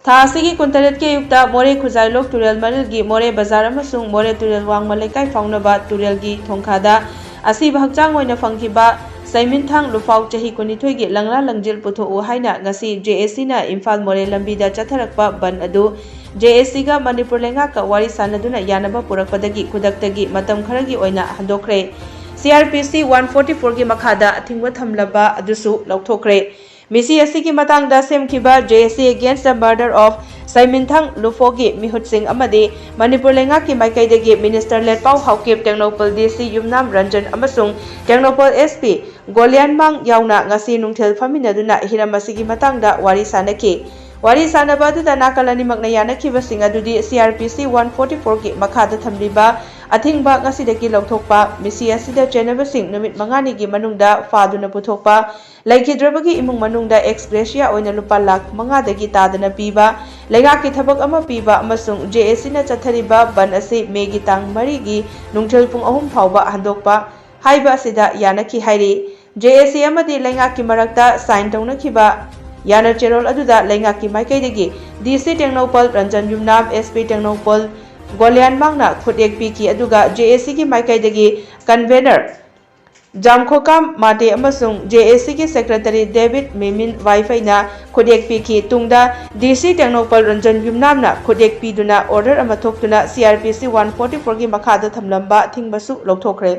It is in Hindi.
थासी कुंतरेट के युक्ता मोरे खुजाइलोक तुरेल मरिल की मोरे बाजार अमसुंग मोरे तुरेल वांगमा लेकाई फाउनबा तुरेल की थोंखादा असीब हक्चांग ओइना फंखिबा सैमिनथांग लुफाउ चही कुनिथोई की लंगला लंगजिल पुथोउ हाइना ngasi JAC ना इम्फाल मोरे लंबीदा चथरकपा बन अदु JAC गा मणिपुर लेंगाका वारी सानदुना यानबा पुरकपदगी खुदक्तगी मतम खरगी ओइना हंदोखरे CrPC 144 की मखादा अथिंगवा थमलबा अदुसु लौथोखरे मिसी असी की मतंगदा सेमखिबा JAC against the murder of Saiminthang Lufogi Mihut Singh amadi Manipur lenga की माइकैदगी मिनिस्टर लेटपाउ हाउकेप टेक्नोपल DC युमनाम रंजन अमसुंग टेक्नोपल SP गोलियानमांग याउना ngasi नुंगथेल फमिनदुना हिरम असिगी मतंगदा वारी सानकी वारी सानबा अदुदा नाकलनि मगना यानखिबसिंग अदुदी CrPC 144 की मखादा थमलिबा अथिंगबा ngasi लौथोकपा मिसी असिदा चेनबसिंग नुमित मंगानी की मनुंगदा फादुना पुथोकपा लैखिद्रबगी इमुंग मनुंगदा एक्सग्रेशिया ओइना लुपा लाख मंगादगी तादना पीबा लेगा की थबक अमा पीबा अमसुंग JAC ना चथरिबा बन असे मेगी तांग मरीगी नुंगथेल पुंग अहुम फाउबा हंदोकपा हाइबा असिदा यानखि हाइरी JAC अमदी लेगा की मरक्ता साइन तौनखिबा याना चेरोल अदुदा लेगा की माइकैदगी DC टेक्नोपल रंजन युमनाम SP टेक्नोपल गोलियानमांगना खुदेक पीकी अदुगा JAC की माइकैदगी कन्वेनर जामखोकाम माटे अमसुंग JAC की सेक्रेटरी डेविड मेमिन वाइफाइना खुदेक पीकी तुंगदा DC टेक्नोपल रंजन युमनामना खुदेक पीदुना ऑर्डर अमा थोक्तुना CrPC 144 की मखादा थमलंबा अथिंगबसु लौथोखरे।